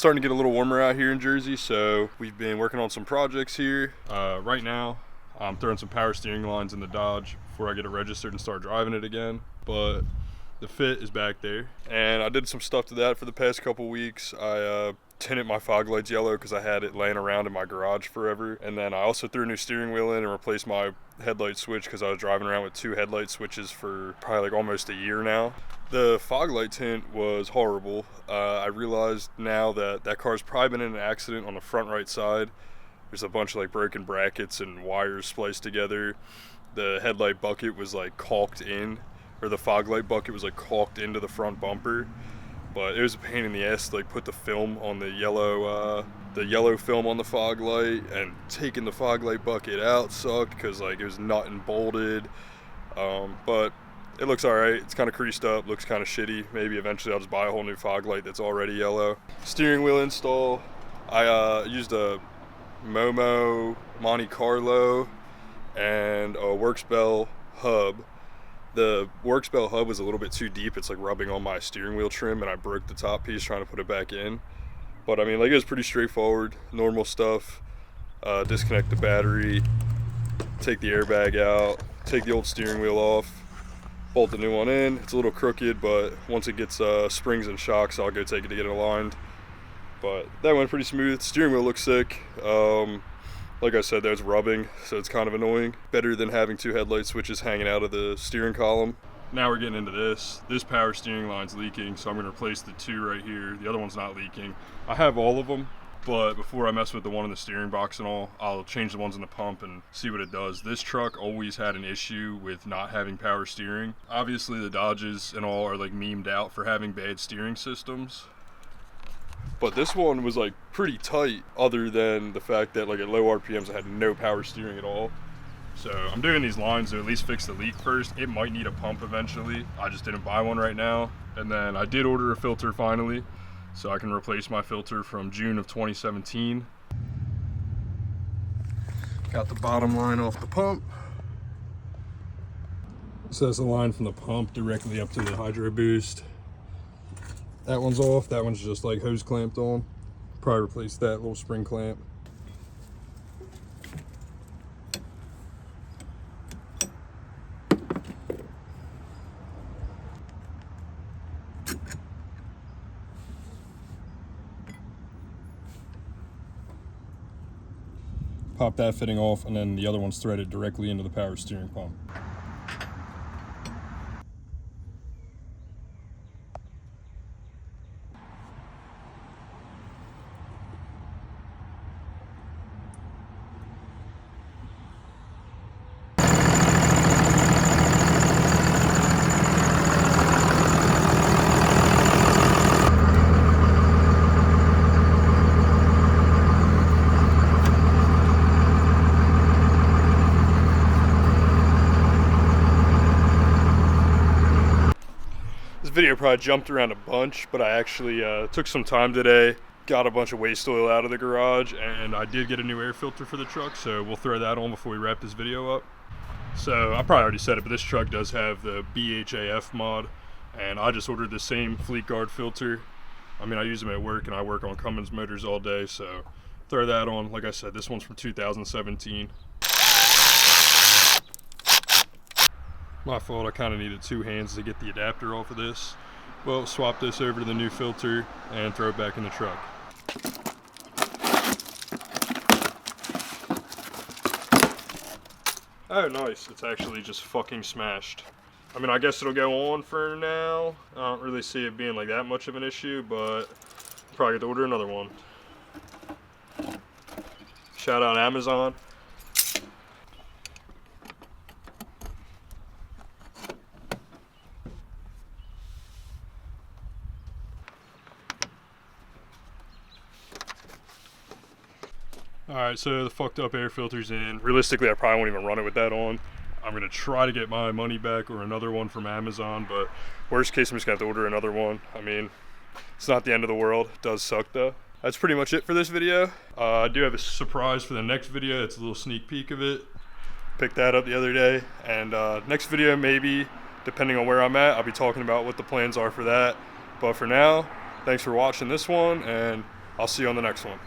starting to get a little warmer out here in Jersey, so we've been working on some projects here. Right now, I'm throwing some power steering lines in the Dodge before I get it registered and start driving it again. But the fit is back there, and I did some stuff to that for the past couple weeks. I tinted my fog lights yellow because I had it laying around in my garage forever, and then I also threw a new steering wheel in and replaced my headlight switch because I was driving around with 2 headlight switches for probably like almost a year now. The fog light tint was horrible. I realized now that that car's probably been in an accident on the front right side. There's a bunch of like broken brackets and wires spliced together. The headlight bucket was like caulked in, or the fog light bucket was like caulked into the front bumper. But it was a pain in the ass to like put the film on the yellow film on the fog light, and taking the fog light bucket out sucked because like it was nut and bolted. But it looks alright. It's kind of creased up, looks kind of shitty. Maybe eventually I'll just buy a whole new fog light that's already yellow. Steering wheel install. I used a Momo Monte Carlo and a Worksbell hub. The Worksbell hub was a little bit too deep. It's like rubbing on my steering wheel trim, and I broke the top piece trying to put it back in. But I mean, like, it was pretty straightforward, normal stuff. Disconnect the battery, take the airbag out, take the old steering wheel off, bolt the new one in. It's a little crooked, but once it gets springs and shocks, I'll go take it to get it aligned. But that went pretty smooth. Steering wheel looks sick. Like I said, there's rubbing, so it's kind of annoying. Better than having 2 headlight switches hanging out of the steering column. Now we're getting into this. This power steering line's leaking, so I'm gonna replace the 2 right here. The other one's not leaking. I have all of them, but before I mess with the one in the steering box and all, I'll change the ones in the pump and see what it does. This truck always had an issue with not having power steering. Obviously the Dodges and all are like memed out for having bad steering systems. But this one was like pretty tight, other than the fact that like at low RPMs I had no power steering at all. So I'm doing these lines to at least fix the leak first. It might need a pump eventually. I just didn't buy one right now. And then I did order a filter finally, so I can replace my filter from June of 2017. Got the bottom line off the pump. So that's the line from the pump directly up to the hydro boost. That one's off. That one's just like hose clamped on. Probably replace that little spring clamp. Pop that fitting off, and then the other one's threaded directly into the power steering pump. This video probably jumped around a bunch, but I actually took some time today, got a bunch of waste oil out of the garage, and I did get a new air filter for the truck, so we'll throw that on before we wrap this video up. So I probably already said it, but this truck does have the BHAF mod, and I just ordered the same Fleet Guard filter. I mean, I use them at work, and I work on Cummins motors all day, so throw that on. Like I said, this one's from 2017. My fault, I kind of needed 2 hands to get the adapter off of this. Well, swap this over to the new filter and throw it back in the truck. Oh, nice. It's actually just fucking smashed. I mean, I guess it'll go on for now. I don't really see it being like that much of an issue, but probably have to order another one. Shout out Amazon. Alright, so the fucked up air filter's in. Realistically, I probably won't even run it with that on. I'm gonna try to get my money back or another one from Amazon, but worst case, I'm just gonna have to order another one. I mean, it's not the end of the world. It does suck though. That's pretty much it for this video. I do have a surprise for the next video. It's a little sneak peek of it. Picked that up the other day, and next video, maybe, depending on where I'm at, I'll be talking about what the plans are for that. But for now, thanks for watching this one, and I'll see you on the next one.